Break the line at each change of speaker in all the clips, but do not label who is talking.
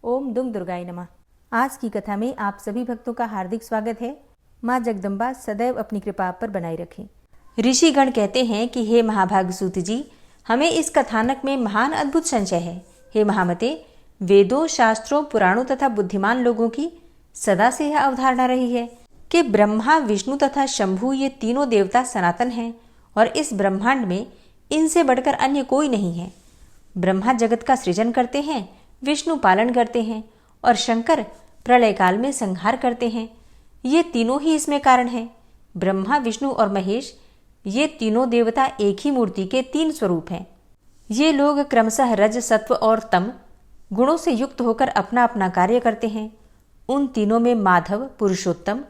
ओम दुम दुर्गाय नमः। आज की कथा में आप सभी भक्तों का हार्दिक स्वागत है। माँ जगदम्बा सदैव अपनी कृपा आप पर बनाए रखें। ऋषिगण कहते हैं कि हे महाभागसूत जी, हमें इस कथानक में महान अद्भुत संशय है। हे महामते, वेदों, शास्त्रों, पुराणों तथा बुद्धिमान लोगों की सदा से यह अवधारणा रही है कि ब्रह्मा, विष्णु तथा शंभु ये तीनों देवता सनातन हैं और इस ब्रह्मांड में इनसे बढ़कर अन्य कोई नहीं है। ब्रह्मा जगत का सृजन करते हैं, विष्णु पालन करते हैं और शंकर प्रलय काल में संहार करते हैं। ये तीनों ही इसमें कारण हैं। ब्रह्मा, विष्णु और महेश ये तीनों देवता एक ही मूर्ति के तीन स्वरूप हैं। ये लोग क्रमशः रज, सत्व और तम गुणों से युक्त होकर अपना अपना कार्य करते हैं। उन तीनों में माधव, पुरुषोत्तम,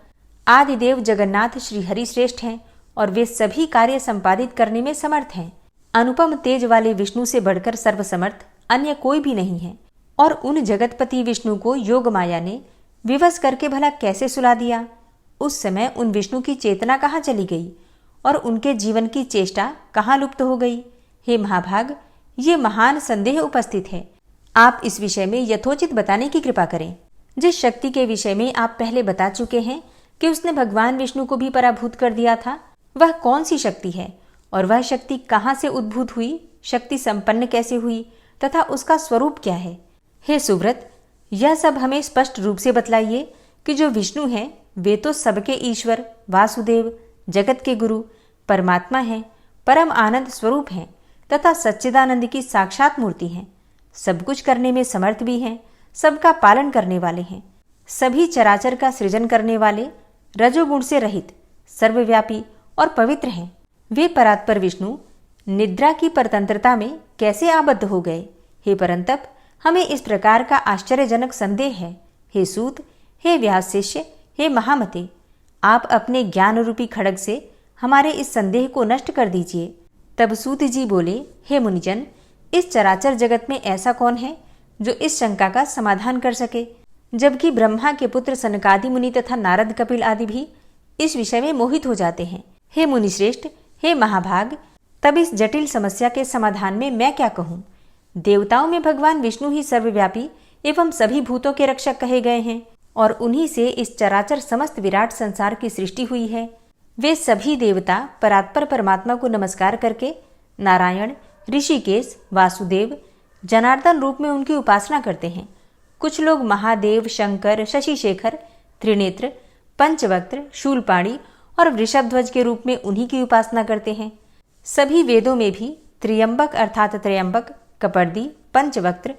आदिदेव जगन्नाथ श्री हरि श्रेष्ठ हैं और वे सभी कार्य संपादित करने में समर्थ हैं। अनुपम तेज वाले विष्णु से बढ़कर सर्वसमर्थ अन्य कोई भी नहीं है। और उन जगतपति विष्णु को योग माया ने विवश करके भला कैसे सुला दिया? उस समय उन विष्णु की चेतना कहाँ चली गई और उनके जीवन की चेष्टा कहाँ लुप्त हो गई? हे महाभाग, ये महान संदेह उपस्थित है। आप इस विषय में यथोचित बताने की कृपा करें। जिस शक्ति के विषय में आप पहले बता चुके हैं कि उसने भगवान विष्णु को भी पराभूत कर दिया था, वह कौन सी शक्ति है और वह शक्ति कहाँ से उद्भूत हुई, शक्ति संपन्न कैसे हुई तथा उसका स्वरूप क्या है? हे सुव्रत, यह सब हमें स्पष्ट रूप से बतलाइए कि जो विष्णु हैं वे तो सबके ईश्वर, वासुदेव, जगत के गुरु, परमात्मा हैं, परम आनंद स्वरूप हैं तथा सच्चिदानंद की साक्षात मूर्ति हैं। सब कुछ करने में समर्थ भी हैं, सबका पालन करने वाले हैं, सभी चराचर का सृजन करने वाले, रजोगुण से रहित, सर्वव्यापी और पवित्र हैं। वे परात्पर विष्णु निद्रा की परतंत्रता में कैसे आबद्ध हो गए? हे परंतप, हमें इस प्रकार का आश्चर्यजनक संदेह है। हे सूत, हे व्यास शिष्य, हे महामते, आप अपने ज्ञान रूपी खड्ग से हमारे इस संदेह को नष्ट कर दीजिए। तब सूत जी बोले, हे मुनिजन, इस चराचर जगत में ऐसा कौन है जो इस शंका का समाधान कर सके? जबकि ब्रह्मा के पुत्र सनकादि मुनि तथा नारद, कपिल आदि भी इस विषय में मोहित हो जाते हैं। हे मुनिश्रेष्ठ, हे महाभाग, तब इस जटिल समस्या के समाधान में मैं क्या कहूँ? देवताओं में भगवान विष्णु ही सर्वव्यापी एवं सभी भूतों के रक्षक कहे गए हैं और उन्हीं से इस चराचर समस्त विराट संसार की सृष्टि हुई है। वे सभी देवता परात्पर परमात्मा को नमस्कार करके नारायण, ऋषिकेश, वासुदेव, जनार्दन रूप में उनकी उपासना करते हैं। कुछ लोग महादेव, शंकर, शशिशेखर, त्रिनेत्र, पंचवक्त्र, शूलपाणी और वृषभध्वज के रूप में उन्हीं की उपासना करते हैं। सभी वेदों में भी त्र्यंबक अर्थात त्रयंबक, कपर्दी, पंचवक्त्र,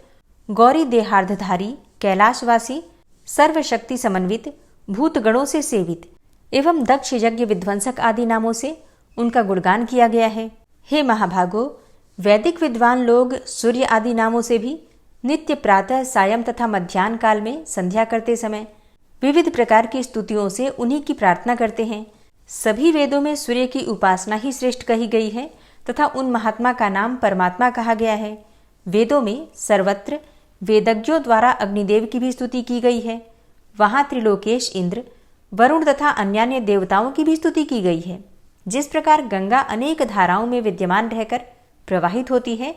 गौरी देहार्धधारी, कैलाशवासी, सर्वशक्ति समन्वित, भूतगणों से सेवित एवं दक्ष यज्ञ विध्वंसक आदि नामों से उनका गुणगान किया गया है। हे महाभागो, वैदिक विद्वान लोग सूर्य आदि नामों से भी नित्य प्रातः, सायं तथा मध्याह्न काल में संध्या करते समय विविध प्रकार की स्तुतियों से उन्हीं की प्रार्थना करते हैं। सभी वेदों में सूर्य की उपासना ही श्रेष्ठ कही गई है तथा उन महात्मा का नाम परमात्मा कहा गया है। वेदों में सर्वत्र वेदज्ञों द्वारा अग्निदेव की भी स्तुति की गई है। वहां त्रिलोकेश इंद्र, वरुण तथा अन्यान्य देवताओं की भी स्तुति की गई है। जिस प्रकार गंगा अनेक धाराओं में विद्यमान रहकर प्रवाहित होती है,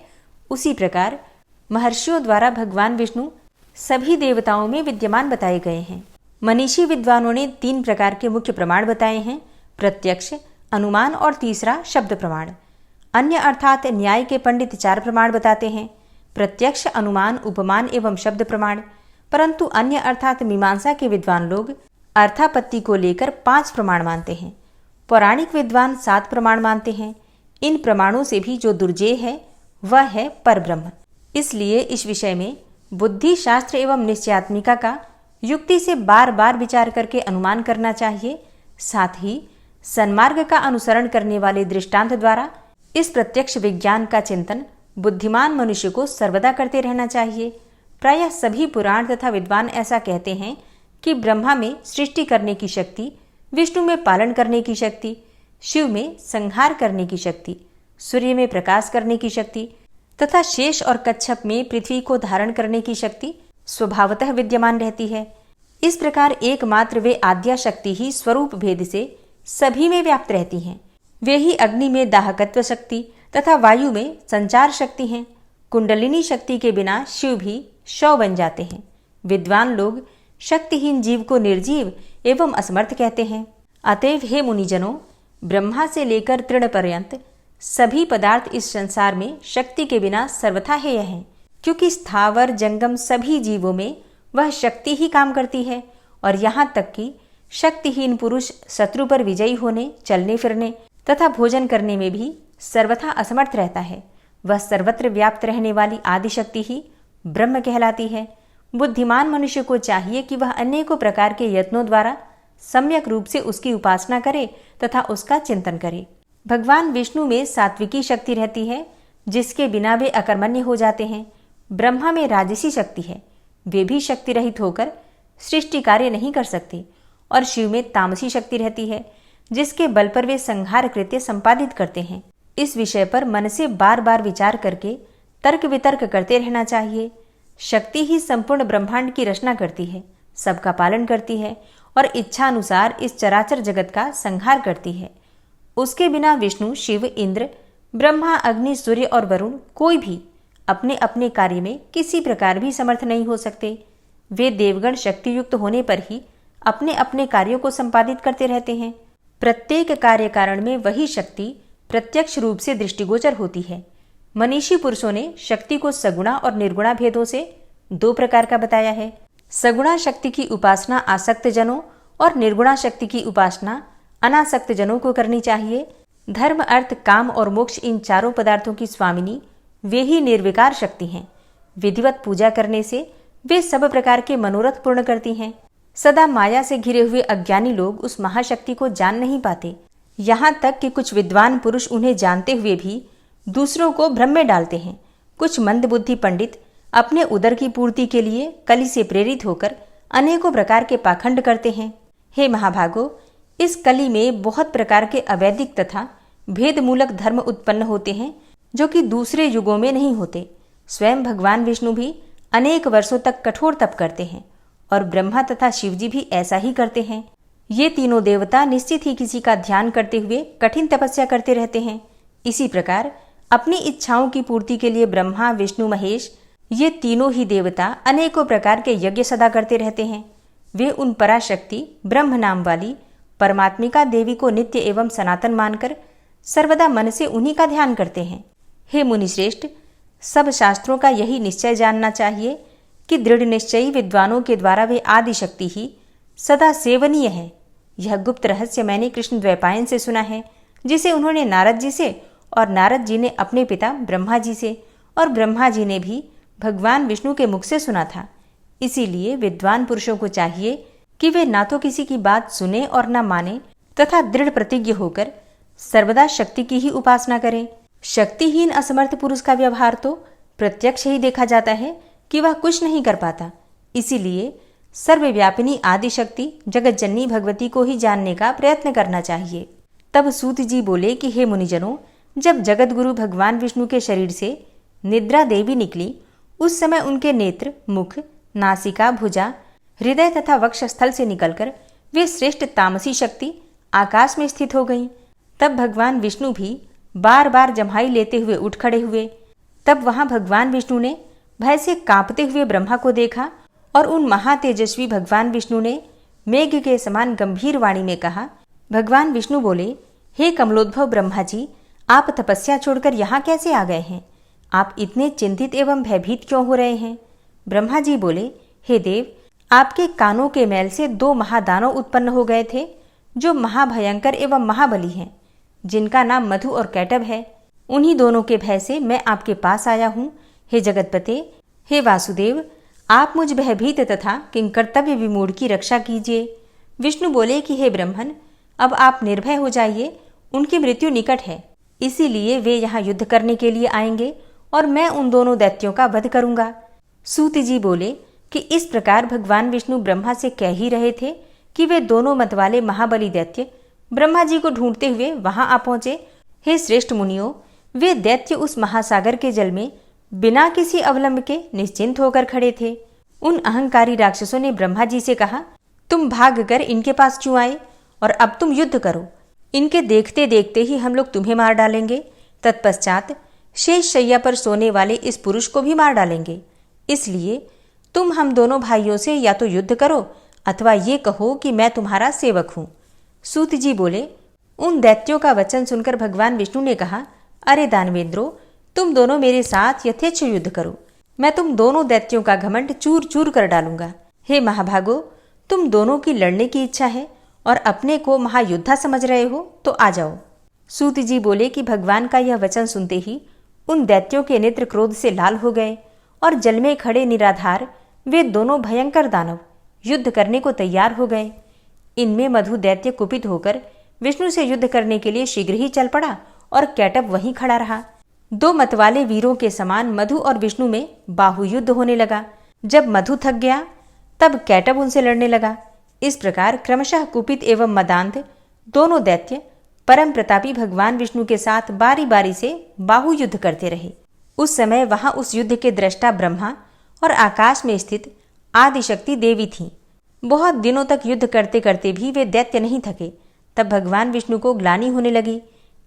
उसी प्रकार महर्षियों द्वारा भगवान विष्णु सभी देवताओं में विद्यमान बताए गए हैं। मनीषी विद्वानों ने 3 प्रकार के मुख्य प्रमाण बताए हैं: प्रत्यक्ष, अनुमान और तीसरा शब्द प्रमाण। अन्य अर्थात न्याय के पंडित 4 प्रमाण बताते हैं: प्रत्यक्ष, अनुमान, उपमान एवं शब्द प्रमाण। परंतु अन्य अर्थात मीमांसा के विद्वान लोग अर्थापत्ति को लेकर 5 प्रमाण मानते हैं। पौराणिक विद्वान 7 प्रमाण मानते हैं। इन प्रमाणों से भी जो दुर्जेय है वह है परब्रह्म। इसलिए इस विषय में बुद्धि, शास्त्र एवं निश्चयात्मिका का युक्ति से बार बार विचार करके अनुमान करना चाहिए। साथ ही सन्मार्ग का अनुसरण करने वाले दृष्टांत द्वारा इस प्रत्यक्ष विज्ञान का चिंतन बुद्धिमान मनुष्य को सर्वदा करते रहना चाहिए। प्रायः सभी पुराण तथा विद्वान ऐसा कहते हैं कि ब्रह्मा में सृष्टि करने की शक्ति, विष्णु में पालन करने की शक्ति, शिव में संहार करने की शक्ति, सूर्य में प्रकाश करने की शक्ति तथा शेष और कच्छप में पृथ्वी को धारण करने की शक्ति स्वभावतः विद्यमान रहती है। इस प्रकार एकमात्र वे आद्या शक्ति ही स्वरूप भेद से सभी में व्याप्त रहती हैं। वे ही अग्नि में दाहकत्व शक्ति तथा वायु में संचार शक्ति हैं। कुंडलिनी शक्ति के बिना शिव भी शव बन जाते हैं। विद्वान लोग शक्तिहीन जीव को निर्जीव एवं असमर्थ कहते हैं। अतएव हे मुनिजनों, ब्रह्मा से लेकर तृण पर्यंत सभी पदार्थ इस संसार में शक्ति के बिना सर्वथा हेय हैं, क्योंकि स्थावर जंगम सभी जीवों में वह शक्ति ही काम करती है। और यहाँ तक कि शक्तिहीन पुरुष शत्रु पर विजयी होने, चलने फिरने तथा भोजन करने में भी सर्वथा असमर्थ रहता है। वह सर्वत्र व्याप्त रहने वाली आदिशक्ति ही ब्रह्म कहलाती है। बुद्धिमान मनुष्य को चाहिए कि वह अनेकों प्रकार के यत्नों द्वारा सम्यक रूप से उसकी उपासना करे तथा उसका चिंतन करे। भगवान विष्णु में सात्विकी शक्ति रहती है, जिसके बिना वे अकर्मण्य हो जाते हैं। ब्रह्मा में राजसी शक्ति है, वे भी शक्ति रहित होकर सृष्टि कार्य नहीं कर सकते। और शिव में तामसी शक्ति रहती है, जिसके बल पर वे संहार कृत्य संपादित करते हैं। इस विषय पर मन से बार बार विचार करके तर्क वितर्क करते रहना चाहिए। शक्ति ही संपूर्ण ब्रह्मांड की रचना करती है, सबका पालन करती है और इच्छा अनुसार इस चराचर जगत का संहार करती है। उसके बिना विष्णु, शिव, इंद्र, ब्रह्मा, अग्नि, सूर्य और वरुण कोई भी अपने अपने कार्य में किसी प्रकार भी समर्थ नहीं हो सकते। वे देवगण शक्ति युक्त होने पर ही अपने अपने कार्यों को संपादित करते रहते हैं। प्रत्येक कार्य कारण में वही शक्ति प्रत्यक्ष रूप से दृष्टिगोचर होती है। मनीषी पुरुषों ने शक्ति को सगुणा और निर्गुणा भेदों से दो प्रकार का बताया है। सगुणा शक्ति की उपासना आसक्त जनों और निर्गुणा शक्ति की उपासना अनासक्त जनों को करनी चाहिए। धर्म, अर्थ, काम और मोक्ष इन चारों पदार्थों की स्वामिनी वे ही निर्विकार शक्ति हैं। विधिवत पूजा करने से वे सब प्रकार के मनोरथ पूर्ण करती हैं। सदा माया से घिरे हुए अज्ञानी लोग उस महाशक्ति को जान नहीं पाते। यहाँ तक कि कुछ विद्वान पुरुष उन्हें जानते हुए भी दूसरों को भ्रम में डालते हैं। कुछ मंदबुद्धि पंडित अपने उदर की पूर्ति के लिए कली से प्रेरित होकर अनेकों प्रकार के पाखंड करते हैं। हे महाभागो, इस कली में बहुत प्रकार के अवैदिक तथा भेदमूलक धर्म उत्पन्न होते हैं, जो कि दूसरे युगों में नहीं होते। स्वयं भगवान विष्णु भी अनेक वर्षों तक कठोर तप करते हैं और ब्रह्मा तथा शिवजी भी ऐसा ही करते हैं। ये तीनों देवता निश्चित ही किसी का ध्यान करते हुए कठिन तपस्या करते रहते हैं। इसी प्रकार अपनी इच्छाओं की पूर्ति के लिए ब्रह्मा, विष्णु, महेश ये तीनों ही देवता अनेकों प्रकार के यज्ञ सदा करते रहते हैं। वे उन पराशक्ति ब्रह्म नाम वाली परमात्मिका देवी को नित्य एवं सनातन मानकर सर्वदा मन से उन्हीं का ध्यान करते हैं। हे मुनिश्रेष्ठ, सब शास्त्रों का यही निश्चय जानना चाहिए कि दृढ़ निश्चयी विद्वानों के द्वारा वे आदि शक्ति ही सदा सेवनीय है। यह गुप्त रहस्य मैंने कृष्ण द्वैपायन से सुना है, जिसे उन्होंने नारद जी से और नारद जी ने अपने पिता ब्रह्मा जी से और ब्रह्मा जी ने भी भगवान विष्णु के मुख से सुना था। इसीलिए विद्वान पुरुषों को चाहिए कि वे ना तो किसी की बात सुने और न माने तथा दृढ़ प्रतिज्ञ होकर सर्वदा शक्ति की ही उपासना करें। शक्तिहीन असमर्थ पुरुष का व्यवहार तो प्रत्यक्ष ही देखा जाता है कि वह कुछ नहीं कर पाता। इसीलिए सर्वव्यापिनी आदि शक्ति जगत जननी भगवती को ही जानने का प्रयत्न करना चाहिए। तब सूत जी बोले कि हे मुनिजनों, जब जगत गुरु भगवान विष्णु के शरीर से निद्रा देवी निकली, उस समय उनके नेत्र, मुख, नासिका, भुजा, हृदय तथा वक्षस्थल से निकलकर वे श्रेष्ठ तामसी शक्ति आकाश में स्थित हो गईं। तब भगवान विष्णु भी बार बार जम्हाई लेते हुए उठ खड़े हुए। तब वहां भगवान विष्णु ने भय से कांपते हुए ब्रह्मा को देखा और उन महातेजस्वी भगवान विष्णु ने मेघ के समान गंभीर वाणी में कहा। भगवान विष्णु बोले, हे कमलोद्भव ब्रह्मा जी, आप तपस्या छोड़कर यहाँ कैसे आ गए हैं? आप इतने चिंतित एवं भयभीत क्यों हो रहे हैं? ब्रह्मा जी बोले, हे देव, आपके कानों के मैल से दो महादानव उत्पन्न हो गए थे, जो महाभयंकर एवं महाबली हैं, जिनका नाम मधु और कैटभ है। उन्हीं दोनों के भय से मैं आपके पास आया हूँ। हे जगतपते, हे वासुदेव, आप मुझ भयभीत तथा किंकर्तव्य विमूढ़ की रक्षा कीजिए। विष्णु बोले कि हे ब्रह्मन, अब आप निर्भय हो जाइए, उनकी मृत्यु निकट है। इसीलिए वे यहाँ युद्ध करने के लिए आएंगे और मैं उन दोनों दैत्यों का वध करूंगा। सूत जी बोले कि इस प्रकार भगवान विष्णु ब्रह्मा से कह ही रहे थे कि वे दोनों मतवाले महाबली दैत्य ब्रह्मा जी को ढूंढते हुए वहां आ पहुंचे। हे श्रेष्ठ मुनियों, वे दैत्य उस महासागर के जल में बिना किसी अवलंब के निश्चिंत होकर खड़े थे। उन अहंकारी राक्षसों ने ब्रह्मा जी से कहा, तुम भागकर इनके पास क्यों आए और अब तुम युद्ध करो। इनके देखते देखते ही हम लोग तुम्हें मार डालेंगे। तत्पश्चात शेष शैया पर सोने वाले इस पुरुष को भी मार डालेंगे। इसलिए तुम हम दोनों भाइयों से या तो युद्ध करो अथवा ये कहो कि मैं तुम्हारा सेवक हूं। सूत जी बोले। उन दैत्यों का वचन सुनकर भगवान विष्णु ने कहा, अरे दानवेंद्रो, तुम दोनों मेरे साथ यथेच्छ युद्ध करो। मैं तुम दोनों दैत्यों का घमंड चूर चूर कर डालूंगा। हे महाभागो, तुम दोनों की लड़ने की इच्छा है और अपने को महायोद्धा समझ रहे हो तो आ जाओ। सूत जी बोले कि भगवान का यह वचन सुनते ही उन दैत्यों के नेत्र क्रोध से लाल हो गए और जल में खड़े निराधार वे दोनों भयंकर दानव युद्ध करने को तैयार हो गए। इनमें मधु दैत्य कुपित होकर विष्णु से युद्ध करने के लिए शीघ्र ही चल पड़ा और कैटब वहीं खड़ा रहा। दो मतवाले वीरों के समान मधु और विष्णु में बाहुयुद्ध होने लगा। जब मधु थक गया तब कैटब उनसे लड़ने लगा। इस प्रकार क्रमशः कुपित एवं मदांध दोनों दैत्य परम प्रतापी भगवान विष्णु के साथ बारी बारी से बाहुयुद्ध करते रहे। उस समय वहां उस युद्ध के दृष्टा ब्रह्मा और आकाश में स्थित आदिशक्ति देवी थीं। बहुत दिनों तक युद्ध करते करते भी वे दैत्य नहीं थके। तब भगवान विष्णु को ग्लानि होने लगी।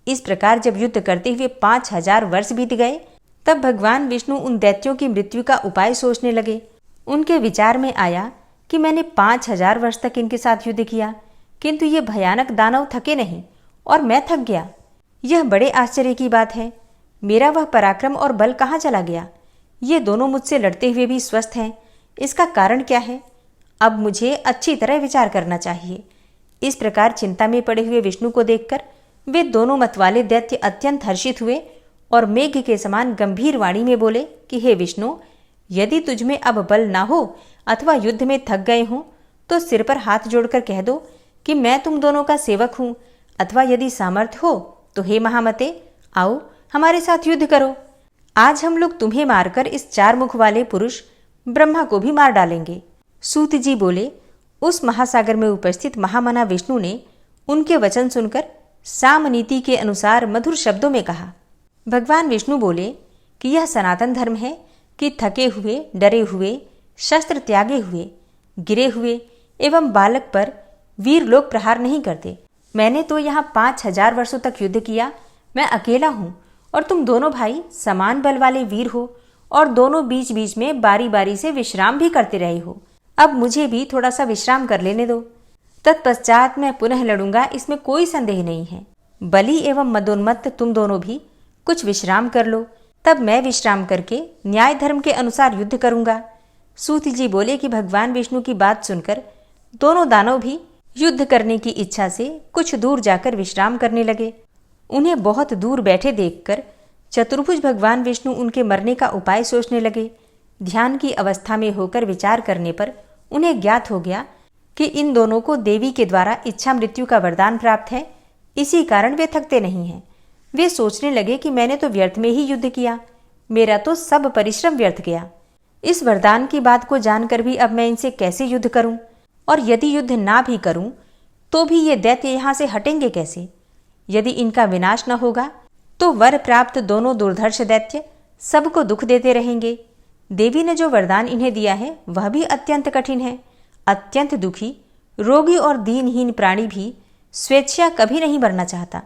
इस प्रकार जब युद्ध करते हुए 5000 वर्ष बीत गए तब भगवान विष्णु उन दैत्यों की मृत्यु का उपाय सोचने लगे। उनके विचार में आया कि मैंने 5000 वर्ष तक इनके साथ युद्ध किया, किंतु ये भयानक दानव थके नहीं और मैं थक गया। यह बड़े आश्चर्य की बात है। मेरा वह पराक्रम और बल कहाँ चला गया? ये दोनों मुझसे लड़ते हुए भी स्वस्थ हैं। इसका कारण क्या है? अब मुझे अच्छी तरह विचार करना चाहिए। इस प्रकार चिंता में पड़े हुए विष्णु को देखकर वे दोनों मतवाले दैत्य अत्यंत हर्षित हुए और मेघ के समान गंभीर वाणी में बोले कि हे विष्णु, यदि तुझमें अब बल ना हो अथवा युद्ध में थक गए हों तो सिर पर हाथ जोड़कर कह दो कि मैं तुम दोनों का सेवक हूं, अथवा यदि सामर्थ्य हो तो हे महामते, आओ हमारे साथ युद्ध करो। आज हम लोग तुम्हें मारकर इस 4 मुख वाले पुरुष ब्रह्मा को भी मार डालेंगे। सूत जी बोले। उस महासागर में उपस्थित महामना विष्णु ने उनके वचन सुनकर सामनीति के अनुसार मधुर शब्दों में कहा। भगवान विष्णु बोले कि यह सनातन धर्म है कि थके हुए, डरे हुए, शस्त्र त्यागे हुए, गिरे हुए एवं बालक पर वीर लोग प्रहार नहीं करते। मैंने तो यहाँ 5000 वर्षों तक युद्ध किया। मैं अकेला हूँ और तुम दोनों भाई समान बल वाले वीर हो और दोनों बीच बीच में बारी बारी से विश्राम भी करते रहे हो। अब मुझे भी थोड़ा सा विश्राम कर लेने दो, तत्पश्चात मैं पुनः लड़ूंगा, इसमें कोई संदेह नहीं है। बलि एवं मदोन्मत्त तुम दोनों भी कुछ विश्राम कर लो, तब मैं विश्राम करके न्याय धर्म के अनुसार युद्ध करूंगा। सूत जी बोले कि भगवान विष्णु की बात सुनकर दोनों दानव भी युद्ध करने की इच्छा से कुछ दूर जाकर विश्राम करने लगे। उन्हें बहुत दूर बैठे देखकर चतुर्भुज भगवान विष्णु उनके मरने का उपाय सोचने लगे। ध्यान की अवस्था में होकर विचार करने पर उन्हें ज्ञात हो गया कि इन दोनों को देवी के द्वारा इच्छा मृत्यु का वरदान प्राप्त है, इसी कारण वे थकते नहीं हैं। वे सोचने लगे कि मैंने तो व्यर्थ में ही युद्ध किया, मेरा तो सब परिश्रम व्यर्थ गया। इस वरदान की बात को जानकर भी अब मैं इनसे कैसे युद्ध करूं? और यदि युद्ध ना भी करूं तो भी ये दैत्य यहाँ से हटेंगे कैसे? यदि इनका विनाश न होगा तो वर प्राप्त दोनों दुर्धर्ष दैत्य सबको दुख देते रहेंगे। देवी ने जो वरदान इन्हें दिया है वह भी अत्यंत कठिन है। अत्यंत दुखी, रोगी और दीनहीन प्राणी भी स्वेच्छा कभी नहीं मरना चाहता,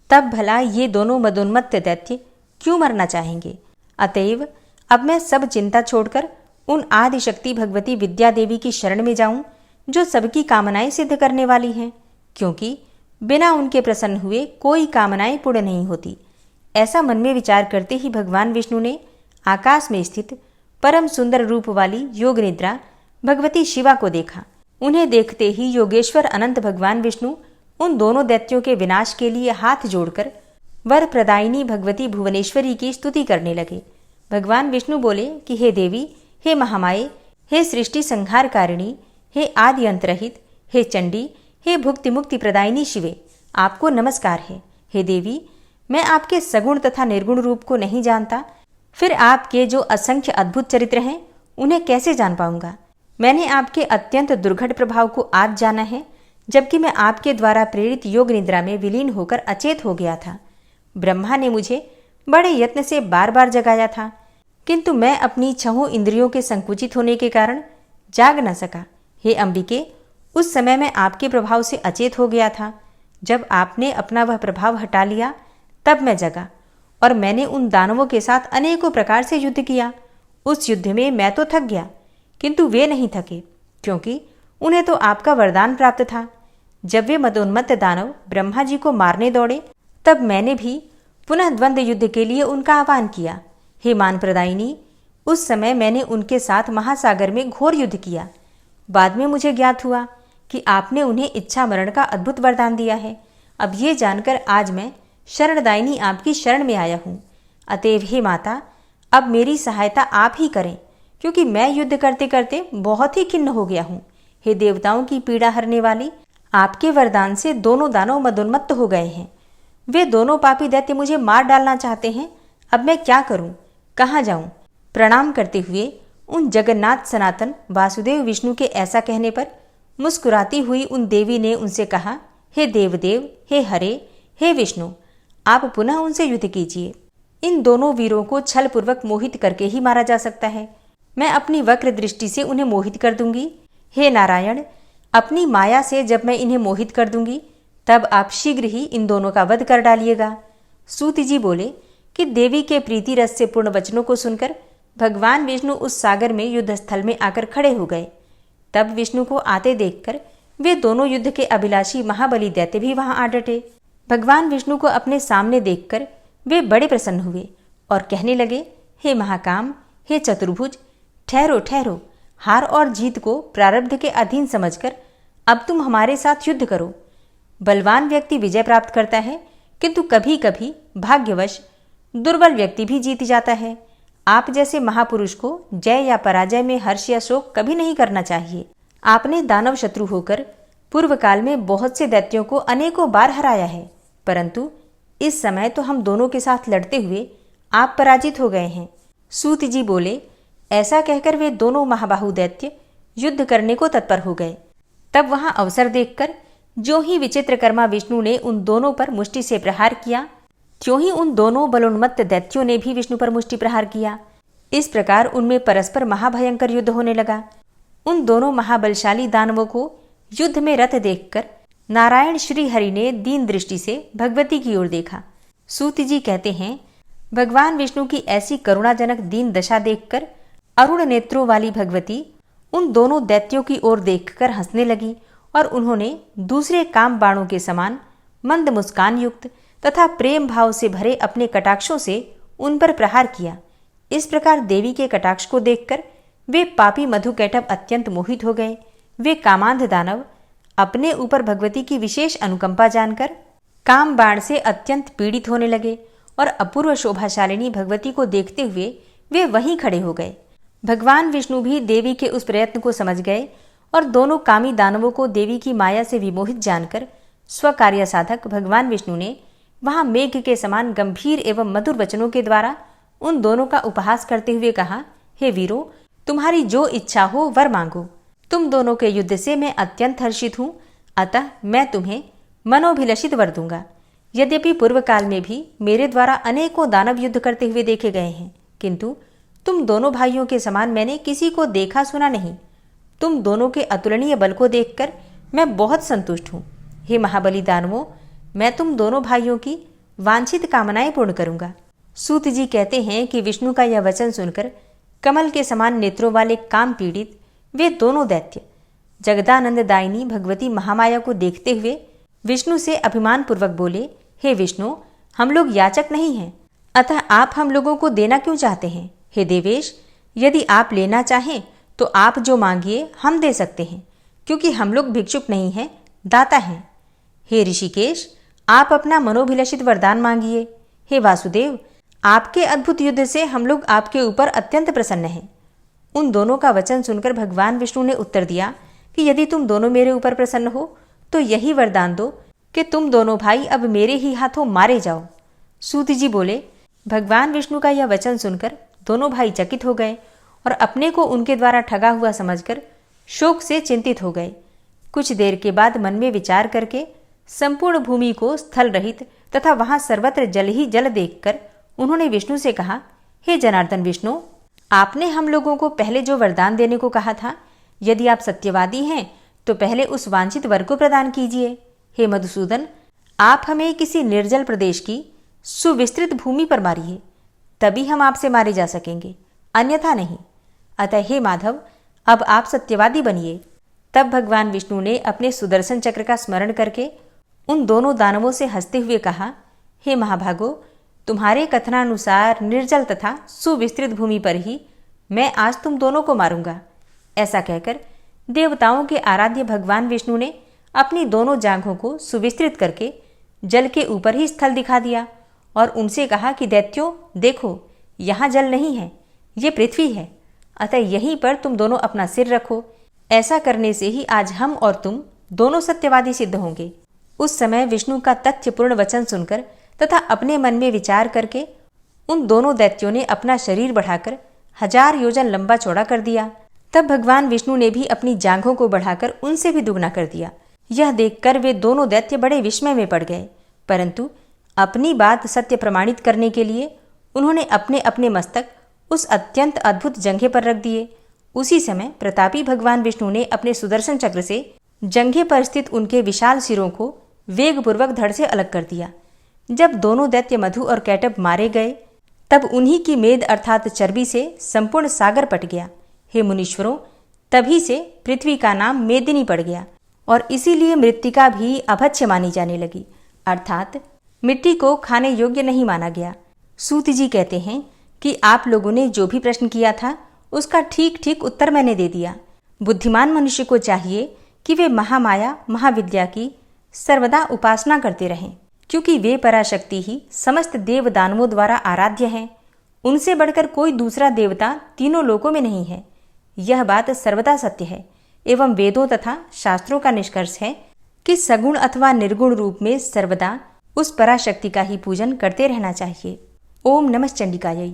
तब भला ये दोनों मदोन्मत्त दैत्य क्यों मरना चाहेंगे? अतएव अब मैं सब चिंता छोड़कर उन आदिशक्ति भगवती विद्या देवी की शरण में जाऊं, जो सबकी कामनाएं सिद्ध करने वाली हैं, क्योंकि बिना उनके प्रसन्न हुए कोई कामनाएं पूर्ण नहीं होती। ऐसा मन में विचार करते ही भगवान विष्णु ने आकाश में स्थित परम सुंदर रूप वाली योग निद्रा भगवती शिवा को देखा। उन्हें देखते ही योगेश्वर अनंत भगवान विष्णु उन दोनों दैत्यों के विनाश के लिए हाथ जोड़कर वर प्रदायिनी भगवती भुवनेश्वरी की स्तुति करने लगे। भगवान विष्णु बोले कि हे देवी, हे महामाये, हे सृष्टि संहारकारिणी, हे आदि अंतरहित, हे चंडी, हे भुक्ति मुक्ति प्रदायिनी शिवे, आपको नमस्कार है। हे देवी, मैं आपके सगुण तथा निर्गुण रूप को नहीं जानता, फिर आपके जो असंख्य अद्भुत चरित्र हैं उन्हें कैसे जान पाऊंगा? मैंने आपके अत्यंत दुर्घट प्रभाव को आज जाना है, जबकि मैं आपके द्वारा प्रेरित योग निद्रा में विलीन होकर अचेत हो गया था। ब्रह्मा ने मुझे बड़े यत्न से बार बार जगाया था, किंतु मैं अपनी छहों इंद्रियों के संकुचित होने के कारण जाग न सका। हे अंबिके, उस समय मैं आपके प्रभाव से अचेत हो गया था। जब आपने अपना वह प्रभाव हटा लिया तब मैं जगा और मैंने उन दानवों के साथ अनेकों प्रकार से युद्ध किया। उस युद्ध में मैं तो थक गया, किंतु वे नहीं थके, क्योंकि उन्हें तो आपका वरदान प्राप्त था। जब वे मदोन्मत्त दानव ब्रह्मा जी को मारने दौड़े, तब मैंने भी पुनः द्वंद्व युद्ध के लिए उनका आह्वान किया। हे मान प्रदायिनी, उस समय मैंने उनके साथ महासागर में घोर युद्ध किया। बाद में मुझे ज्ञात हुआ कि आपने उन्हें इच्छा मरण का अद्भुत वरदान दिया है। अब ये जानकर आज मैं शरणदायिनी आपकी शरण में आया हूँ। अतएव हे माता, अब मेरी सहायता आप ही करें, क्योंकि मैं युद्ध करते करते बहुत ही खिन्न हो गया हूँ। हे देवताओं की पीड़ा हरने वाली, आपके वरदान से दोनों दानव मदोन्मत्त हो गए हैं। वे दोनों पापी दैत्य मुझे मार डालना चाहते हैं। अब मैं क्या करूं, कहाँ जाऊं? प्रणाम करते हुए उन जगन्नाथ सनातन वासुदेव विष्णु के ऐसा कहने पर मुस्कुराती हुई उन देवी ने उनसे कहा, हे देवदेव, हे हरे, हे विष्णु, आप पुनः उनसे युद्ध कीजिए। इन दोनों वीरों को छल पूर्वक मोहित करके ही मारा जा सकता है। मैं अपनी वक्र दृष्टि से उन्हें मोहित कर दूंगी। हे नारायण, अपनी माया से जब मैं इन्हें मोहित कर दूंगी, तब आप शीघ्र ही इन दोनों का वध कर डालिएगा। सूत जी बोले कि देवी के प्रीति रस से पूर्ण वचनों को सुनकर भगवान विष्णु उस सागर में युद्ध स्थल में आकर खड़े हो गए। तब विष्णु को आते देखकर वे दोनों युद्ध के अभिलाषी महाबली दैत्य भी वहां आ डटे। भगवान विष्णु को अपने सामने देखकर वे बड़े प्रसन्न हुए और कहने लगे, हे महाकाम, हे चतुर्भुज, ठहरो ठहरो। हार और जीत को प्रारब्ध के अधीन समझकर अब तुम हमारे साथ युद्ध करो। बलवान व्यक्ति विजय प्राप्त करता है, किंतु कभी कभी भाग्यवश दुर्बल व्यक्ति भी जीत जाता है। आप जैसे महापुरुष को जय या पराजय में हर्ष या शोक कभी नहीं करना चाहिए। आपने दानव शत्रु होकर पूर्व काल में बहुत से दैत्यों को अनेकों बार हराया है, परंतु इस समय तो हम दोनों के साथ लड़ते हुए आप पराजित हो गए हैं। सूत जी बोले, ऐसा कहकर वे दोनों महाबाहु दैत्य युद्ध करने को तत्पर हो गए। तब वहां अवसर देखकर जो ही विचित्रकर्मा विष्णु ने उन दोनों पर मुष्टि से प्रहार किया, त्यों ही उन दोनों बलोन्मत्त दैत्यों ने भी विष्णु पर मुष्टि प्रहार किया। इस प्रकार उनमें परस्पर महाभयंकर युद्ध होने लगा। उन दोनों महाबलशाली दानवों को युद्ध में रत देखकर नारायण श्री हरि ने दीन दृष्टि से भगवती की ओर देखा। सूत जी कहते हैं, भगवान विष्णु की ऐसी करुणाजनक दीन दशा देखकर अरुण नेत्रों वाली भगवती उन दोनों दैत्यों की ओर देखकर हंसने लगी और उन्होंने दूसरे काम बाणों के समान मंद मुस्कान युक्त तथा प्रेम भाव से भरे अपने कटाक्षों से उन पर प्रहार किया। इस प्रकार देवी के कटाक्ष को देखकर वे पापी मधुकैटभ अत्यंत मोहित हो गए। वे कामांध दानव अपने ऊपर भगवती की विशेष अनुकंपा जानकर काम बाण से अत्यंत पीड़ित होने लगे और अपूर्व शोभाशालिनी भगवती को देखते हुए वे वहीं खड़े हो गए। भगवान विष्णु भी देवी के उस प्रयत्न को समझ गए और दोनों कामी दानवों को देवी की माया से विमोहित जानकर स्वकार्य साधक भगवान विष्णु ने वहां मेघ के समान गंभीर एवं मधुर वचनों के द्वारा उन दोनों का उपहास करते हुए कहा, हे वीरों, तुम्हारी जो इच्छा हो वर मांगो। तुम दोनों के युद्ध से मैं अत्यंत हर्षित हूं, अतः मैं तुम्हें मनोभिलषित वर दूंगा। यद्यपि पूर्व काल में भी मेरे द्वारा अनेकों दानव युद्ध करते हुए देखे गए हैं, किंतु तुम दोनों भाइयों के समान मैंने किसी को देखा सुना नहीं। तुम दोनों के अतुलनीय बल को देखकर मैं बहुत संतुष्ट हूँ। हे महाबली दानवों, मैं तुम दोनों भाइयों की वांछित कामनाएं पूर्ण करूंगा। सूत जी कहते हैं कि विष्णु का यह वचन सुनकर कमल के समान नेत्रों वाले काम पीड़ित वे दोनों दैत्य जगदानंद दायिनी भगवती महामाया को देखते हुए विष्णु से अभिमान पूर्वक बोले, हे विष्णु, हम लोग याचक नहीं हैं, अतः आप हम लोगों को देना क्यों चाहते हैं? हे देवेश, यदि आप लेना चाहें तो आप जो मांगिए हम दे सकते हैं, क्योंकि हम लोग भिक्षुक नहीं हैं, दाता हैं। हे ऋषिकेश, आप अपना मनोभिलषित वरदान मांगिए। हे वासुदेव, आपके अद्भुत युद्ध से हम लोग आपके ऊपर अत्यंत प्रसन्न हैं। उन दोनों का वचन सुनकर भगवान विष्णु ने उत्तर दिया कि यदि तुम दोनों मेरे ऊपर प्रसन्न हो तो यही वरदान दो कि तुम दोनों भाई अब मेरे ही हाथों मारे जाओ। सूत जी बोले, भगवान विष्णु का यह वचन सुनकर दोनों भाई चकित हो गए और अपने को उनके द्वारा ठगा हुआ समझकर शोक से चिंतित हो गए। कुछ देर के बाद मन में विचार करके संपूर्ण भूमि को स्थल रहित तथा वहां सर्वत्र जल ही जल देखकर उन्होंने विष्णु से कहा, हे जनार्दन विष्णु, आपने हम लोगों को पहले जो वरदान देने को कहा था, यदि आप सत्यवादी हैं तो पहले उस वांछित वर को प्रदान कीजिए। हे मधुसूदन, आप हमें किसी निर्जल प्रदेश की सुविस्तृत भूमि पर मारिए, तभी हम आपसे मारे जा सकेंगे, अन्यथा नहीं। अतः हे माधव, अब आप सत्यवादी बनिए। तब भगवान विष्णु ने अपने सुदर्शन चक्र का स्मरण करके उन दोनों दानवों से हंसते हुए कहा, हे महाभागो, तुम्हारे कथनानुसार निर्जल तथा सुविस्तृत भूमि पर ही मैं आज तुम दोनों को मारूंगा। ऐसा कहकर देवताओं के आराध्य भगवान विष्णु ने अपनी दोनों जांघों को सुविस्तृत करके जल के ऊपर ही स्थल दिखा दिया और उनसे कहा कि दैत्यों, देखो, यहाँ जल नहीं है, ये पृथ्वी है, अतः यहीं पर तुम दोनों अपना सिर रखो। ऐसा करने से ही आज हम और तुम दोनों सत्यवादी सिद्ध होंगे। उस समय विष्णु का तथ्यपूर्ण वचन सुनकर तथा अपने मन में विचार करके उन दोनों दैत्यों ने अपना शरीर बढ़ाकर 1000 योजन लंबा चौड़ा कर दिया। तब भगवान विष्णु ने भी अपनी जांघों को बढ़ाकर उनसे भी दुगना कर दिया। यह देखकर वे दोनों दैत्य बड़े विस्मय में पड़ गए, परंतु अपनी बात सत्य प्रमाणित करने के लिए उन्होंने अपने अपने मस्तक उस अत्यंत अद्भुत जंघे पर रख दिए। उसी समय प्रतापी भगवान विष्णु ने अपने सुदर्शन चक्र से जंघे पर स्थित उनके विशाल सिरों को वेगपूर्वक धड़ से अलग कर दिया। जब दोनों दैत्य मधु और कैटब मारे गए, तब उन्हीं की मेद अर्थात चर्बी से संपूर्ण सागर पट गया। हे मुनीश्वरों, तभी से पृथ्वी का नाम मेदिनी पड़ गया और इसीलिए मृत्तिका भी अभक्ष्य मानी जाने लगी, अर्थात मिट्टी को खाने योग्य नहीं माना गया। सूत जी कहते हैं कि आप लोगों ने जो भी प्रश्न किया था उसका ठीक ठीक उत्तर मैंने दे दिया। बुद्धिमान मनुष्य को चाहिए कि वे महामाया महाविद्या की सर्वदा उपासना करते रहें, क्योंकि वे पराशक्ति ही समस्त देव दानवों द्वारा आराध्य हैं। उनसे बढ़कर कोई दूसरा देवता तीनों लोकों में नहीं है। यह बात सर्वदा सत्य है एवं वेदों तथा शास्त्रों का निष्कर्ष है कि सगुण अथवा निर्गुण रूप में सर्वदा उस पराशक्ति का ही पूजन करते रहना चाहिए। ओम नमः चंडिकायै।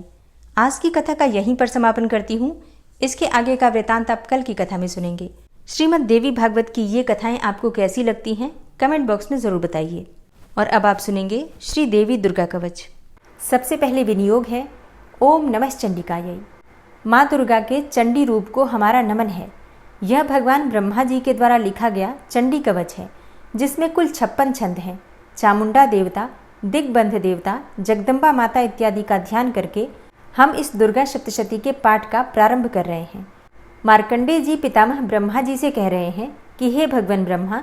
आज की कथा का यहीं पर समापन करती हूँ। इसके आगे का वृतांत आप कल की कथा में सुनेंगे। श्रीमद् देवी भागवत की ये कथाएं आपको कैसी लगती हैं, कमेंट बॉक्स में जरूर बताइए। और अब आप सुनेंगे श्री देवी दुर्गा कवच। सबसे पहले विनियोग है ओम नमः चंडिकायै। माँ दुर्गा के चंडी रूप को हमारा नमन है। यह भगवान ब्रह्मा जी के द्वारा लिखा गया चंडी कवच है, जिसमें कुल 56 छंद हैं। चामुंडा देवता, दिग्बंध देवता, जगदम्बा माता इत्यादि का ध्यान करके हम इस दुर्गा सप्तशती के पाठ का प्रारंभ कर रहे हैं। मार्कंडेय जी पितामह ब्रह्मा जी से कह रहे हैं कि हे भगवान ब्रह्मा,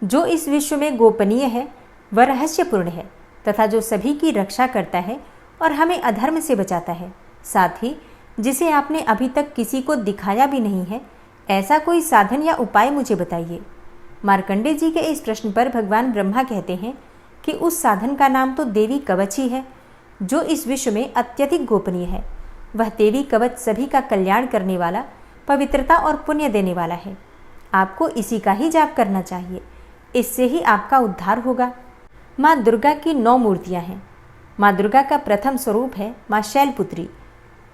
जो इस विश्व में गोपनीय है वह रहस्यपूर्ण है तथा जो सभी की रक्षा करता है और हमें अधर्म से बचाता है, साथ ही जिसे आपने अभी तक किसी को दिखाया भी नहीं है, ऐसा कोई साधन या उपाय मुझे बताइए। मार्कंडेय जी के इस प्रश्न पर भगवान ब्रह्मा कहते हैं कि उस साधन का नाम तो देवी कवच ही है, जो इस विश्व में अत्यधिक गोपनीय है। वह देवी कवच सभी का कल्याण करने वाला, पवित्रता और पुण्य देने वाला है। आपको इसी का ही जाप करना चाहिए, इससे ही आपका उद्धार होगा। माँ दुर्गा की 9 मूर्तियाँ हैं। माँ दुर्गा का प्रथम स्वरूप है माँ शैलपुत्री,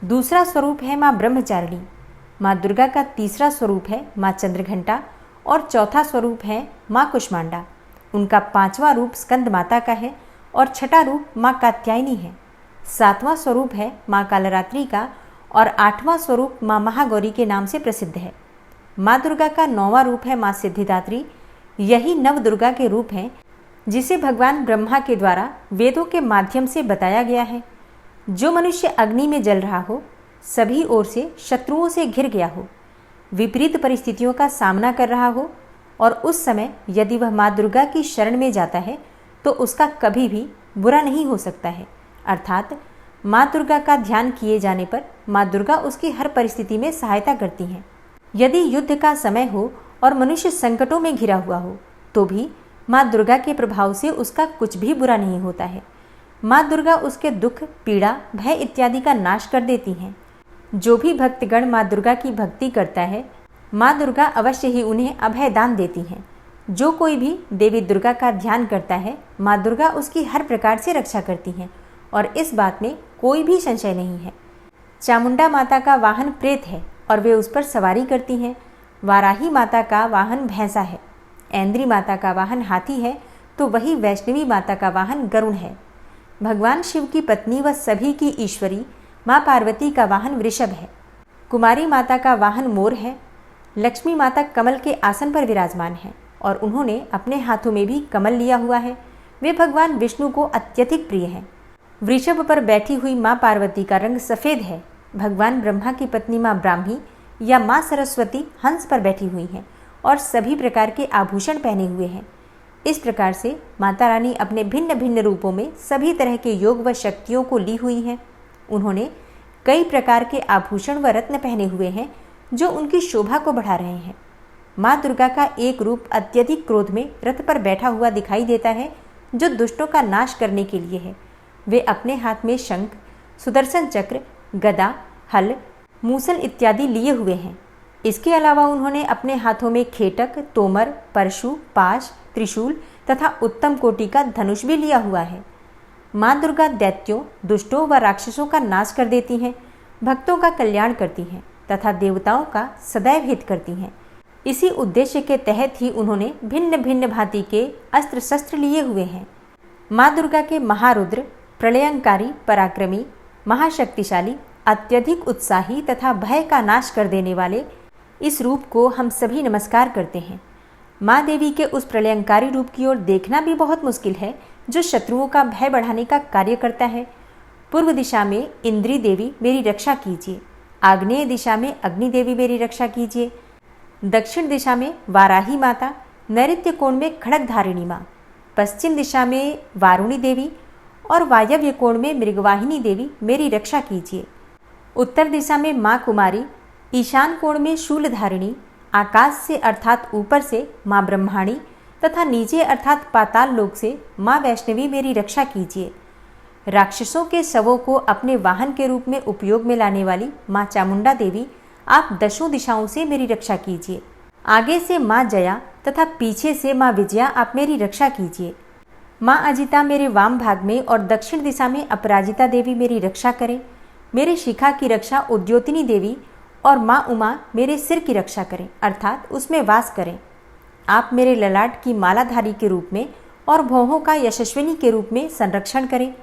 दूसरा स्वरूप है माँ ब्रह्मचारिणी, माँ दुर्गा का तीसरा स्वरूप है माँ चंद्रघंटा और चौथा स्वरूप है माँ कुष्मांडा। उनका 5वां रूप स्कंद माता का है और 6ठा रूप माँ कात्यायनी है। 7वां स्वरूप है माँ कालरात्रि का और 8वां स्वरूप माँ महागौरी के नाम से प्रसिद्ध है। माँ दुर्गा का 9वां रूप है माँ सिद्धिदात्री। यही नव दुर्गा के रूप हैं जिसे भगवान ब्रह्मा के द्वारा वेदों के माध्यम से बताया गया है। जो मनुष्य अग्नि में जल रहा हो, सभी ओर से शत्रुओं से घिर गया हो, विपरीत परिस्थितियों का सामना कर रहा हो और उस समय यदि वह माँ दुर्गा की शरण में जाता है तो उसका कभी भी बुरा नहीं हो सकता है। अर्थात माँ दुर्गा का ध्यान किए जाने पर माँ दुर्गा उसकी हर परिस्थिति में सहायता करती हैं। यदि युद्ध का समय हो और मनुष्य संकटों में घिरा हुआ हो तो भी माँ दुर्गा के प्रभाव से उसका कुछ भी बुरा नहीं होता है। माँ दुर्गा उसके दुख, पीड़ा, भय इत्यादि का नाश कर देती हैं। जो भी भक्तगण माँ दुर्गा की भक्ति करता है, माँ दुर्गा अवश्य ही उन्हें अभय दान देती हैं। जो कोई भी देवी दुर्गा का ध्यान करता है, माँ दुर्गा उसकी हर प्रकार से रक्षा करती हैं और इस बात में कोई भी संशय नहीं है। चामुंडा माता का वाहन प्रेत है और वे उस पर सवारी करती हैं। वाराही माता का वाहन भैंसा है। ऐन्द्री माता का वाहन हाथी है तो वही वैष्णवी माता का वाहन गरुण है। भगवान शिव की पत्नी व सभी की ईश्वरी माँ पार्वती का वाहन वृषभ है। कुमारी माता का वाहन मोर है। लक्ष्मी माता कमल के आसन पर विराजमान है और उन्होंने अपने हाथों में भी कमल लिया हुआ है। वे भगवान विष्णु को अत्यधिक प्रिय हैं। वृषभ पर बैठी हुई माँ पार्वती का रंग सफ़ेद है। भगवान ब्रह्मा की पत्नी माँ ब्राह्मी या माँ सरस्वती हंस पर बैठी हुई हैं और सभी प्रकार के आभूषण पहने हुए हैं। इस प्रकार से माता रानी अपने भिन्न भिन्न रूपों में सभी तरह के योग व शक्तियों को ली हुई हैं। उन्होंने कई प्रकार के आभूषण व रत्न पहने हुए हैं जो उनकी शोभा को बढ़ा रहे हैं। माँ दुर्गा का एक रूप अत्यधिक क्रोध में रथ पर बैठा हुआ दिखाई देता है जो दुष्टों का नाश करने के लिए है। वे अपने हाथ में शंख, सुदर्शन चक्र, गदा, हल, मूसल इत्यादि लिए हुए हैं। इसके अलावा उन्होंने अपने हाथों में खेटक, तोमर, परशु, पाश, त्रिशूल तथा उत्तम कोटि का धनुष भी लिया हुआ है। माँ दुर्गा दैत्यों, दुष्टों व राक्षसों का नाश कर देती हैं, भक्तों का कल्याण करती हैं तथा देवताओं का सदैव हित करती हैं। इसी उद्देश्य के तहत ही उन्होंने भिन्न भिन्न भांति के अस्त्र शस्त्र लिए हुए हैं। माँ दुर्गा के महारुद्र, प्रलयंकारी, पराक्रमी, महाशक्तिशाली, अत्यधिक उत्साही तथा भय का नाश कर देने वाले इस रूप को हम सभी नमस्कार करते हैं। माँ देवी के उस प्रलयंकारी रूप की ओर देखना भी बहुत मुश्किल है जो शत्रुओं का भय बढ़ाने का कार्य करता है। पूर्व दिशा में इंद्री देवी मेरी रक्षा कीजिए, आग्नेय दिशा में अग्नि देवी मेरी रक्षा कीजिए, दक्षिण दिशा में वाराही माता, नैऋत्य कोण में खड़ग धारिणी माँ, पश्चिम दिशा में वारुणी देवी और वायव्य कोण में मृगवाहिनी देवी मेरी रक्षा कीजिए। उत्तर दिशा में माँ कुमारी, ईशान कोण में शूलधारिणी, आकाश से अर्थात ऊपर से माँ ब्रह्माणी तथा नीचे अर्थात पाताल लोक से माँ वैष्णवी मेरी रक्षा कीजिए। राक्षसों के शवों को अपने वाहन के रूप में उपयोग में लाने वाली माँ चामुंडा देवी, आप दशों दिशाओं से मेरी रक्षा कीजिए। आगे से माँ जया तथा पीछे से माँ विजया आप मेरी रक्षा कीजिए। माँ अजिता मेरे वाम भाग में और दक्षिण दिशा में अपराजिता देवी मेरी रक्षा करें। मेरे शिखा की रक्षा उद्योतिनी देवी और माँ उमा मेरे सिर की रक्षा करें अर्थात उसमें वास करें। आप मेरे ललाट की मालाधारी के रूप में और भौहों का यशस्विनी के रूप में संरक्षण करें।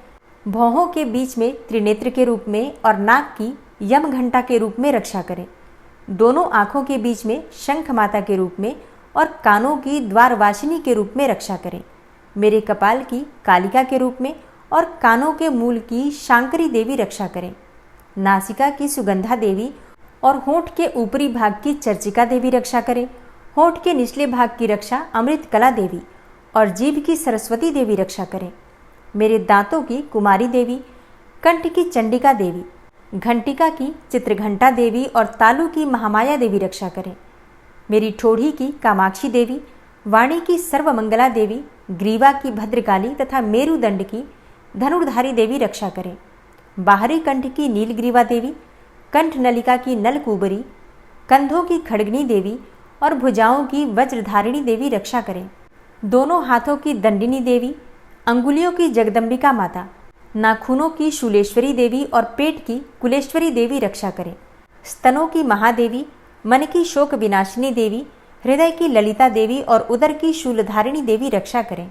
भौहों के बीच में त्रिनेत्र के रूप में और नाक की यम घंटा के रूप में रक्षा करें। दोनों आँखों के बीच में शंख माता के रूप में और कानों की द्वारवासिनी के रूप में रक्षा करें। मेरे कपाल की कालिका के रूप में और कानों के मूल की शांकरी देवी रक्षा करें। नासिका की सुगंधा देवी और होंठ के ऊपरी भाग की चर्चिका देवी रक्षा करें। होंठ के निचले भाग की रक्षा अमृत कला देवी और जीभ की सरस्वती देवी रक्षा करें। मेरे दांतों की कुमारी देवी, कंठ की चंडिका देवी, घंटिका की चित्रघंटा देवी और तालु की महामाया देवी रक्षा करें। मेरी ठोड़ी की कामाक्षी देवी, वाणी की सर्वमंगला देवी, ग्रीवा की भद्रकाली तथा मेरुदंड की धनुर्धारी देवी रक्षा करें। बाहरी कंठ की नीलग्रीवा देवी, कंठ नलिका की नलकूबरी, कंधों की खड़गनी देवी और भुजाओं की वज्रधारिणी देवी रक्षा करें। दोनों हाथों की दंडिनी देवी, अंगुलियों की जगदम्बिका माता, नाखूनों की शूलेश्वरी देवी और पेट की कुलेश्वरी देवी रक्षा करें। स्तनों की महादेवी, मन की शोक विनाशिनी देवी, हृदय की ललिता देवी और उदर की शूलधारिणी देवी रक्षा करें।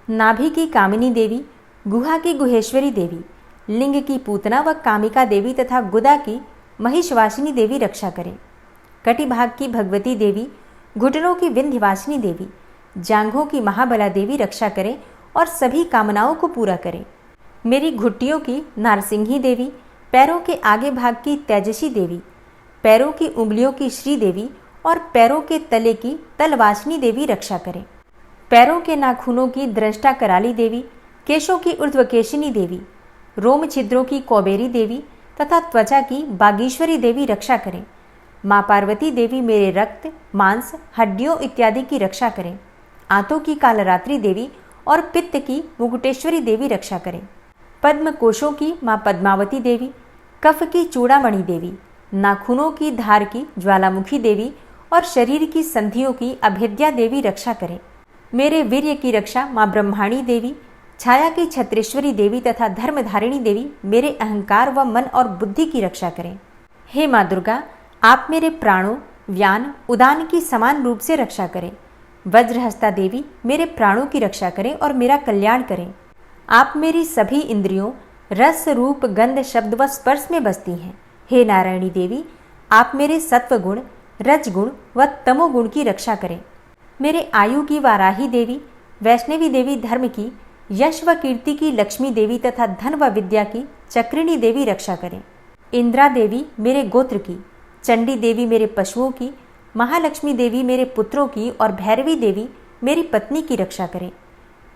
नाभि की कामिनी देवी, गुहा की गुहेश्वरी देवी, लिंग की पूतना व कामिका देवी तथा गुदा की महिषवासिनी देवी रक्षा करें। कटिभाग की भगवती देवी, घुटनों की विंध्यवासिनी देवी, जांघों की महाबला देवी रक्षा करें और सभी कामनाओं को पूरा करें। मेरी घुट्टियों की नारसिंही देवी, पैरों के आगे भाग की तेजसी देवी, पैरों की उंगलियों की श्री देवी और पैरों के तले की तलवासिनी देवी रक्षा करें। पैरों के नाखूनों की दृष्टा कराली देवी, केशों की ऊर्ध्वकेशिनी देवी, रोम छिद्रों की कौबेरी देवी तथा त्वचा की बागीश्वरी देवी रक्षा करें। माँ पार्वती देवी मेरे रक्त, मांस, हड्डियों इत्यादि की रक्षा करें। आंतों की कालरात्रि देवी और पित्त की मुकुटेश्वरी देवी रक्षा करें। पद्म कोशों की माँ पद्मावती देवी, कफ की चूड़ामणि देवी, नाखूनों की धार की ज्वालामुखी देवी और शरीर की संधियों की अभेद्या देवी रक्षा करें। मेरे वीर्य की रक्षा माँ ब्रह्माणी देवी, छाया की छत्रेश्वरी देवी तथा धर्मधारिणी देवी मेरे अहंकार व मन और बुद्धि की रक्षा करें। हे माँ दुर्गा, आप मेरे प्राणों, व्यान, उदान की समान रूप से रक्षा करें। वज्रहस्ता देवी मेरे प्राणों की रक्षा करें और मेरा कल्याण करें। आप मेरी सभी इंद्रियों, रस, रूप, गंध, शब्द व स्पर्श में बसती हैं। हे नारायणी देवी, आप मेरे सत्वगुण, रजगुण व तमोगुण की रक्षा करें। मेरे आयु की वाराही देवी, वैष्णवी देवी धर्म की, यश व कीर्ति की लक्ष्मी देवी तथा धन व विद्या की चक्रिणी देवी रक्षा करें। इंद्रा देवी मेरे गोत्र की, चंडी देवी मेरे पशुओं की, महालक्ष्मी देवी मेरे पुत्रों की और भैरवी देवी मेरी पत्नी की रक्षा करें।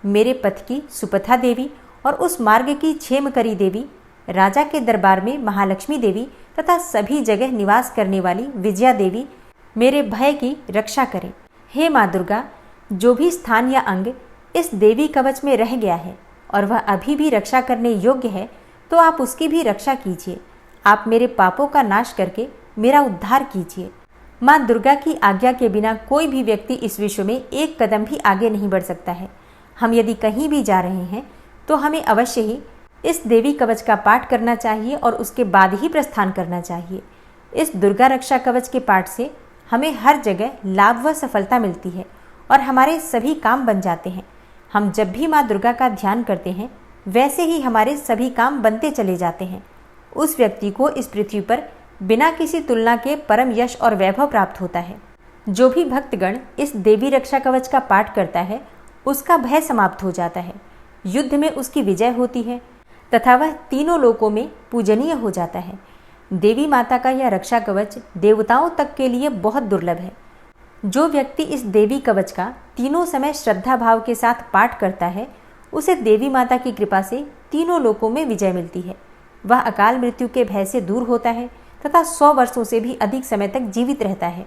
मेरे पथ की सुपथा देवी और उस मार्ग की क्षेमकरी देवी, राजा के दरबार में महालक्ष्मी देवी तथा सभी जगह निवास करने वाली विजया देवी मेरे भय की रक्षा करें। हे माँ दुर्गा, जो भी स्थान या अंग इस देवी कवच में रह गया है और वह अभी भी रक्षा करने योग्य है, तो आप उसकी भी रक्षा कीजिए। आप मेरे पापों का नाश करके मेरा उद्धार कीजिए। माँ दुर्गा की आज्ञा के बिना कोई भी व्यक्ति इस विश्व में एक कदम भी आगे नहीं बढ़ सकता है। हम यदि कहीं भी जा रहे हैं तो हमें अवश्य ही इस देवी कवच का पाठ करना चाहिए और उसके बाद ही प्रस्थान करना चाहिए। इस दुर्गा रक्षा कवच के पाठ से हमें हर जगह लाभ व सफलता मिलती है और हमारे सभी काम बन जाते हैं। हम जब भी माँ दुर्गा का ध्यान करते हैं वैसे ही हमारे सभी काम बनते चले जाते हैं। उस व्यक्ति को इस पृथ्वी पर बिना किसी तुलना के परम यश और वैभव प्राप्त होता है। जो भी भक्तगण इस देवी रक्षा कवच का पाठ करता है उसका भय समाप्त हो जाता है, युद्ध में उसकी विजय होती है तथा वह तीनों लोकों में पूजनीय हो जाता है। देवी माता का यह रक्षा कवच देवताओं तक के लिए बहुत दुर्लभ है। जो व्यक्ति इस देवी कवच का तीनों समय श्रद्धा भाव के साथ पाठ करता है उसे देवी माता की कृपा से तीनों लोकों में विजय मिलती है। वह अकाल मृत्यु के भय से दूर होता है तथा 100 वर्षों से भी अधिक समय तक जीवित रहता है।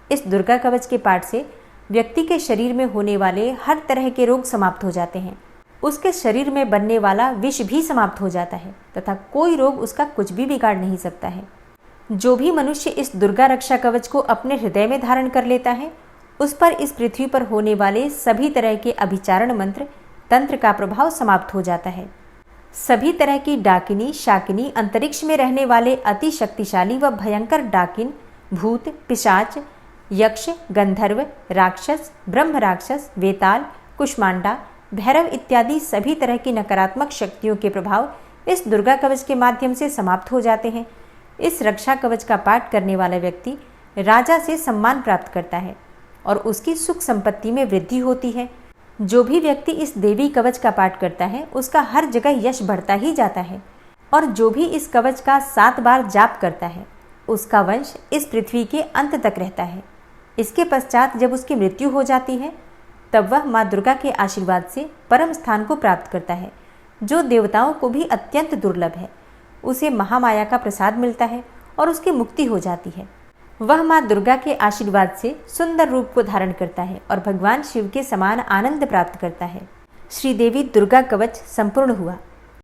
इस दुर्गा कवच के पाठ से व्यक्ति के शरीर में होने वाले हर तरह के रोग समाप्त हो जाते हैं। उसके शरीर में बनने वाला विष भी समाप्त हो जाता है तथा कोई रोग उसका कुछ भी बिगाड़ नहीं सकता है। जो भी मनुष्य इस दुर्गा रक्षा कवच को अपने हृदय में धारण कर लेता है उस पर इस पृथ्वी पर होने वाले सभी तरह के अभिचारण मंत्र तंत्र का प्रभाव समाप्त हो जाता है। सभी तरह की डाकिनी शाकिनी, अंतरिक्ष में रहने वाले अति शक्तिशाली व भयंकर डाकिन, भूत, पिशाच, यक्ष, गंधर्व, राक्षस, ब्रह्म राक्षस, वेताल, कुष्मांडा, भैरव इत्यादि सभी तरह की नकारात्मक शक्तियों के प्रभाव इस दुर्गा कवच के माध्यम से समाप्त हो जाते हैं। इस रक्षा कवच का पाठ करने वाला व्यक्ति राजा से सम्मान प्राप्त करता है और उसकी सुख संपत्ति में वृद्धि होती है। जो भी व्यक्ति इस देवी कवच का पाठ करता है उसका हर जगह यश बढ़ता ही जाता है और जो भी इस कवच का 7 बार जाप करता है उसका वंश इस पृथ्वी के अंत तक रहता है। इसके पश्चात जब उसकी मृत्यु हो जाती है तब वह माँ दुर्गा के आशीर्वाद से परम स्थान को प्राप्त करता है, जो देवताओं को भी अत्यंत दुर्लभ है। उसे महामाया का प्रसाद मिलता है और उसकी मुक्ति हो जाती है। वह माँ दुर्गा के आशीर्वाद से सुंदर रूप को धारण करता है और भगवान शिव के समान आनंद प्राप्त करता है। श्री देवी दुर्गा कवच संपूर्ण हुआ।